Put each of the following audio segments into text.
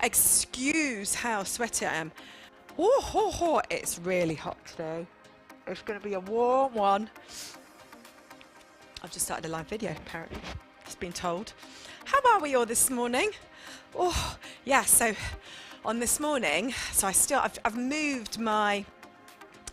Excuse how sweaty I am. Oh, it's really hot today. It's going to be a warm one. I've just started a live video, apparently. Just been told. How are we all this morning? Oh, yeah, so on this morning, I've moved my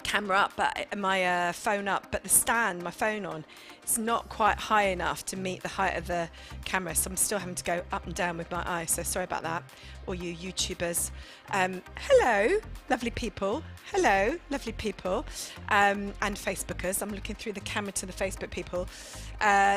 camera up, but my phone up, but the stand, my phone on, it's not quite high enough to meet the height of the camera, so I'm still having to go up and down with my eye, so sorry about that, all you YouTubers. Hello, lovely people. Hello, lovely people, and Facebookers. I'm looking through the camera to the Facebook people.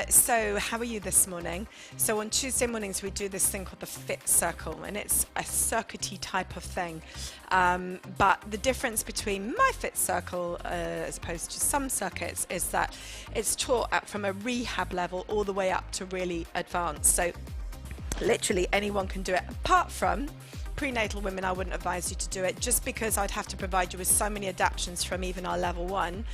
So how are you this morning? So on Tuesday mornings we do this thing called the Fit Circle, and it's a circuity type of thing. But the difference between my Fit Circle as opposed to some circuits is that it's taught from a rehab level all the way up to really advanced. So literally anyone can do it, apart from prenatal women. I wouldn't advise you to do it, just because I'd have to provide you with so many adaptions from even our level 1.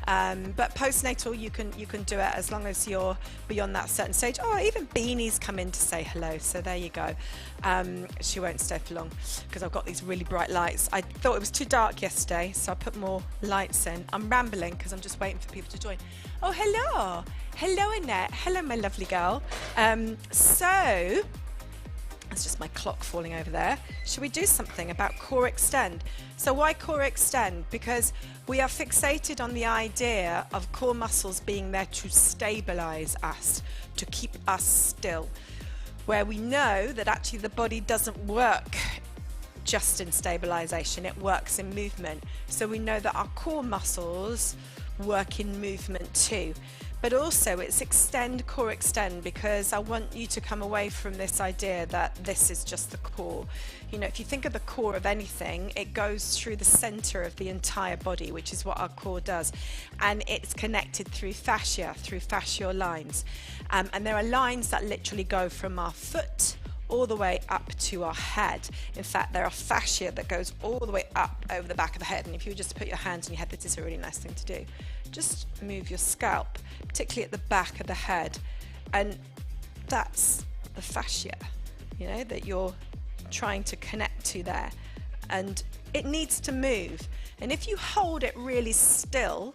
But postnatal, you can do it as long as you're beyond that certain stage. Oh, even Beanie's come in to say hello, so there you go. She won't stay for long because I've got these really bright lights. I thought it was too dark yesterday, so I put more lights in. I'm rambling because I'm just waiting for people to join. Oh, hello Annette, hello my lovely girl. So that's just my clock falling over there. Should we do something about core extend? So why core extend? Because we are fixated on the idea of core muscles being there to stabilize us, to keep us still, where we know that actually the body doesn't work just in stabilization, it works in movement. So we know that our core muscles work in movement too. But also it's core extend, because I want you to come away from this idea that this is just the core. You know, if you think of the core of anything, it goes through the center of the entire body, which is what our core does. And it's connected through fascia, through fascial lines. And there are lines that literally go from our foot all the way up to our head. In fact, there are fascia that goes all the way up over the back of the head. And if you just put your hands on your head, this is a really nice thing to do. Just move your scalp, particularly at the back of the head, and that's the fascia, you know, that you're trying to connect to there, and it needs to move. And if you hold it really still,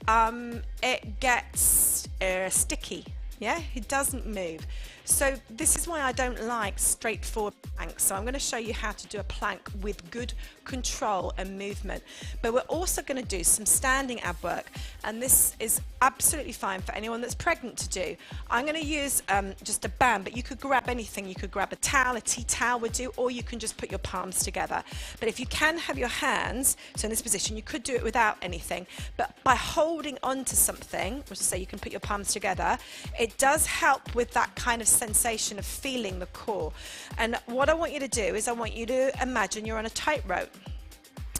it gets sticky. Yeah, it doesn't move. So this is why I don't like straightforward planks. So I'm going to show you how to do a plank with good control and movement. But we're also going to do some standing ab work, and this is absolutely fine for anyone that's pregnant to do. I'm going to use just a band, but you could grab anything. You could grab a towel, a tea towel would do, or you can just put your palms together. But if you can have your hands, so in this position, you could do it without anything, but by holding on to something, which is say you can put your palms together, it does help with that kind of sensation of feeling the core. And what I want you to do is I want you to imagine you're on a tightrope.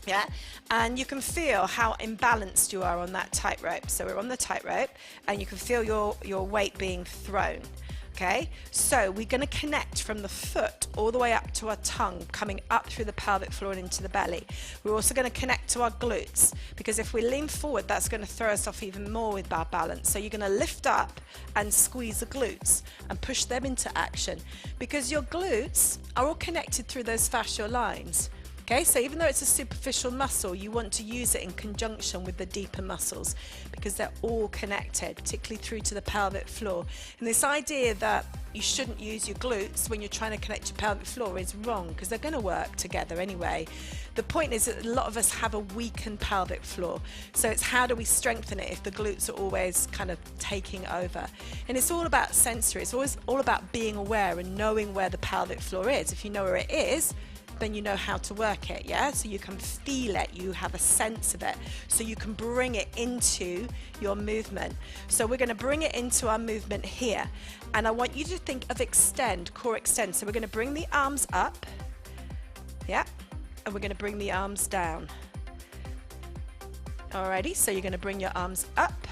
Yeah, and you can feel how imbalanced you are on that tightrope. So we're on the tightrope, and you can feel your weight being thrown. Okay, so we're going to connect from the foot all the way up to our tongue, coming up through the pelvic floor and into the belly. We're also going to connect to our glutes, because if we lean forward, that's going to throw us off even more with our balance. So you're going to lift up and squeeze the glutes and push them into action, because your glutes are all connected through those fascial lines. Okay, so even though it's a superficial muscle, you want to use it in conjunction with the deeper muscles, because they're all connected, particularly through to the pelvic floor. And this idea that you shouldn't use your glutes when you're trying to connect your pelvic floor is wrong, because they're going to work together anyway. The point is that a lot of us have a weakened pelvic floor. So it's how do we strengthen it if the glutes are always kind of taking over? And it's all about sensory. It's always all about being aware and knowing where the pelvic floor is. If you know where it is, then you know how to work it, yeah? So you can feel it, you have a sense of it, so you can bring it into your movement. So we're going to bring it into our movement here, and I want you to think of extend, core extend. So we're going to bring the arms up, yeah, and we're going to bring the arms down. Alrighty, so you're going to bring your arms up,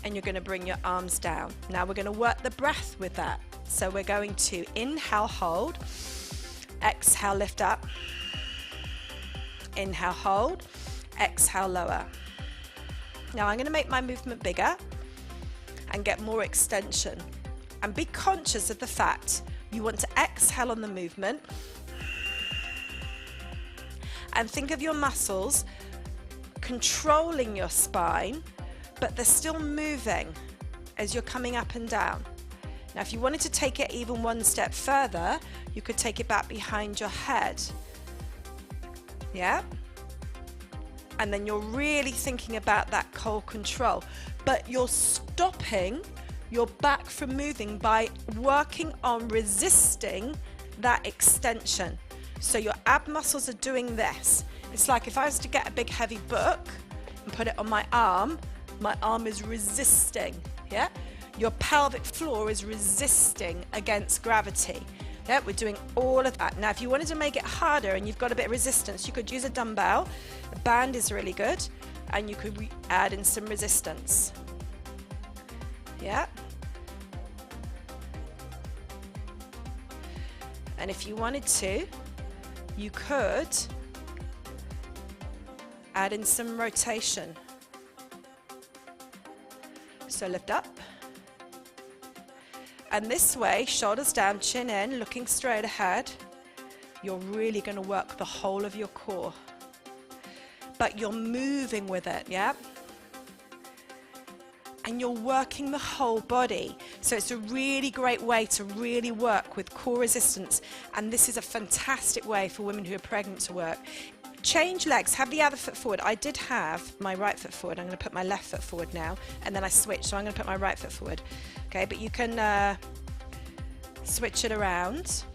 and you're going to bring your arms down. Now we're going to work the breath with that. So we're going to inhale, hold, exhale, lift up, inhale, hold, exhale, lower. Now I'm going to make my movement bigger and get more extension, and be conscious of the fact You want to exhale on the movement. And think of your muscles controlling your spine, but they're still moving as you're coming up and down. Now, if you wanted to take it even one step further, you could take it back behind your head. Yeah? And then you're really thinking about that core control, but you're stopping your back from moving by working on resisting that extension. So your ab muscles are doing this. It's like if I was to get a big heavy book and put it on my arm is resisting, yeah? Your pelvic floor is resisting against gravity. Yeah, we're doing all of that. Now, if you wanted to make it harder and you've got a bit of resistance, you could use a dumbbell. A band is really good, and you could add in some resistance. Yeah. And if you wanted to, you could add in some rotation. So lift up. And this way, shoulders down, chin in, looking straight ahead, you're really going to work the whole of your core. But you're moving with it, yeah? And you're working the whole body. So it's a really great way to really work with core resistance. And this is a fantastic way for women who are pregnant to work. Change legs, have the other foot forward. I did have my right foot forward. I'm going to put my left foot forward now, and then I switch, so I'm going to put my right foot forward. Okay, but you can switch it around.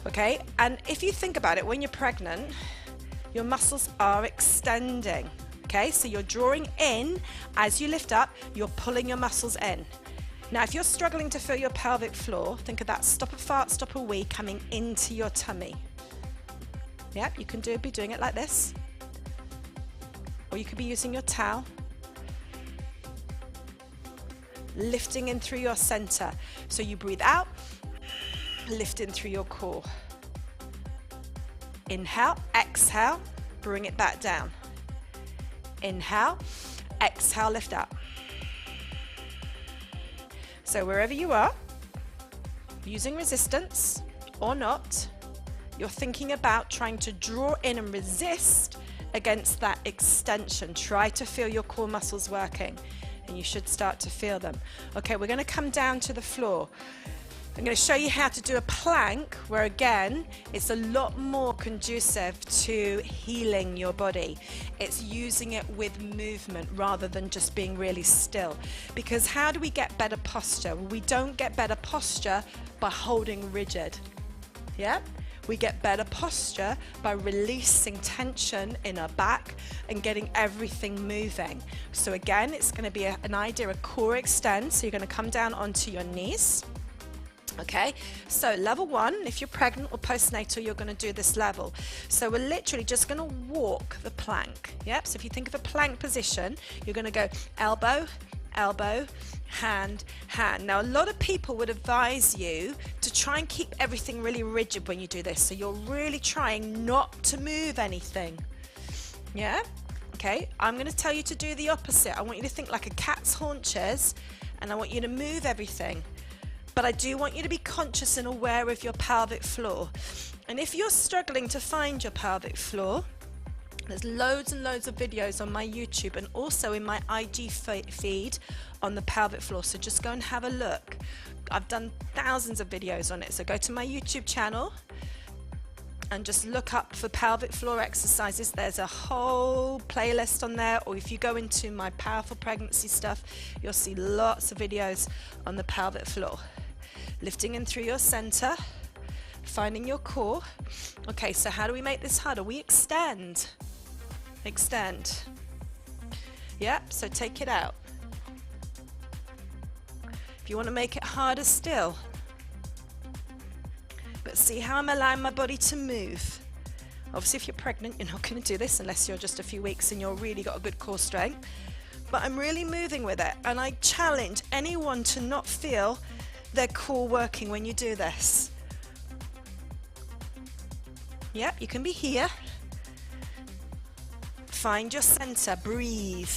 Okay, and if you think about it, when you're pregnant, your muscles are extending. Okay, so you're drawing in as you lift up, you're pulling your muscles in. Now, if you're struggling to feel your pelvic floor, think of that stop a fart, stop a wee coming into your tummy. Yep, you can be doing it like this, or you could be using your towel, lifting in through your center. So you breathe out, lift in through your core. Inhale, exhale, bring it back down. Inhale, exhale, lift up. So wherever you are, using resistance or not, you're thinking about trying to draw in and resist against that extension. Try to feel your core muscles working, and you should start to feel them. Okay, we're going to come down to the floor. I'm going to show you how to do a plank, where again, it's a lot more conducive to healing your body. It's using it with movement rather than just being really still. Because how do we get better posture? Well, we don't get better posture by holding rigid. Yeah? We get better posture by releasing tension in our back and getting everything moving. So again, it's going to be an idea of core extend. So you're going to come down onto your knees. Okay, so level 1, if you're pregnant or postnatal, you're going to do this level. So we're literally just going to walk the plank. Yep, so if you think of a plank position, you're going to go elbow, elbow, hand, hand. Now, a lot of people would advise you to try and keep everything really rigid when you do this. So you're really trying not to move anything. Yeah? Okay, I'm going to tell you to do the opposite. I want you to think like a cat's haunches, and I want you to move everything. But I do want you to be conscious and aware of your pelvic floor. And if you're struggling to find your pelvic floor, there's loads and loads of videos on my YouTube and also in my IG feed on the pelvic floor. So just go and have a look. I've done thousands of videos on it. So go to my YouTube channel and just look up for pelvic floor exercises. There's a whole playlist on there. Or if you go into my powerful pregnancy stuff, you'll see lots of videos on the pelvic floor. Lifting in through your center, finding your core. Okay, so how do we make this harder? We extend. Extend. Yep, so take it out. If you want to make it harder still. But see how I'm allowing my body to move. Obviously, if you're pregnant, you're not going to do this unless you're just a few weeks and you've really got a good core strength. But I'm really moving with it, and I challenge anyone to not feel their core working when you do this. Yep, you can be here. Find your center, breathe.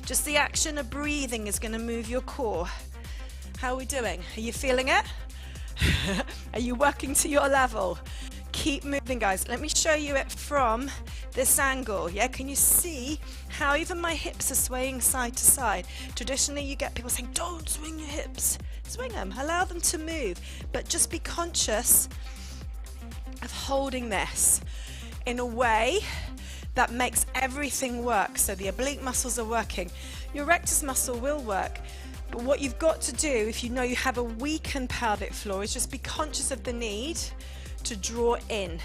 Just the action of breathing is going to move your core. How are we doing? Are you feeling it? Are you working to your level? Keep moving, guys. Let me show you it from this angle. Yeah, can you see how even my hips are swaying side to side? Traditionally, you get people saying, don't swing your hips. Swing them, allow them to move, but just be conscious of holding this in a way that makes everything work. So the oblique muscles are working. Your rectus muscle will work. But what you've got to do, if you know you have a weakened pelvic floor, is just be conscious of the need to draw in.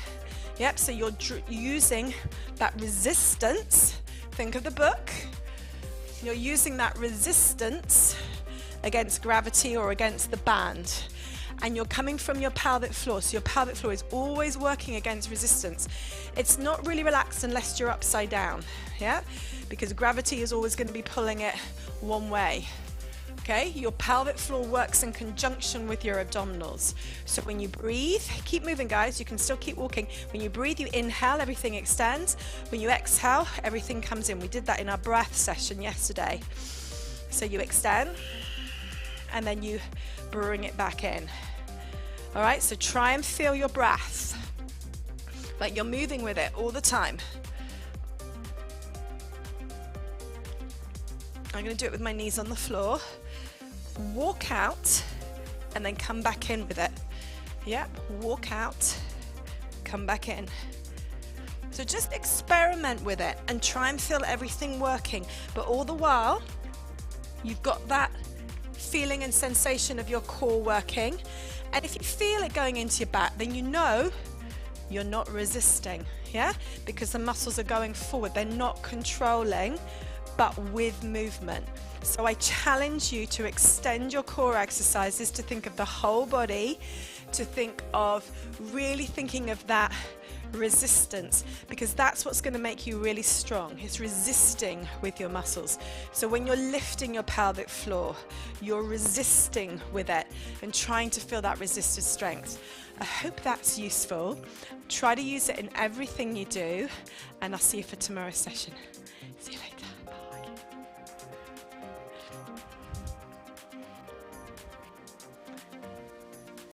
Yep, so you're using that resistance. Think of the book. You're using that resistance against gravity or against the band. And you're coming from your pelvic floor. So your pelvic floor is always working against resistance. It's not really relaxed unless you're upside down. Yeah, because gravity is always going to be pulling it one way. Okay, your pelvic floor works in conjunction with your abdominals. So when you breathe, keep moving, guys, you can still keep walking. When you breathe, you inhale, everything extends. When you exhale, everything comes in. We did that in our breath session yesterday. So you extend, and then you bring it back in. All right, so try and feel your breath, like you're moving with it all the time. I'm going to do it with my knees on the floor. Walk out and then come back in with it. Yep, walk out, come back in. So just experiment with it and try and feel everything working, but all the while you've got that feeling and sensation of your core working. And if you feel it going into your back, then you know you're not resisting, yeah? Because the muscles are going forward, they're not controlling, but with movement. So I challenge you to extend your core exercises, to think of the whole body, to think of really thinking of that resistance, because that's what's going to make you really strong. It's resisting with your muscles. So when you're lifting your pelvic floor, you're resisting with it and trying to feel that resistive strength. I hope that's useful. Try to use it in everything you do, and I'll see you for tomorrow's session. See you later.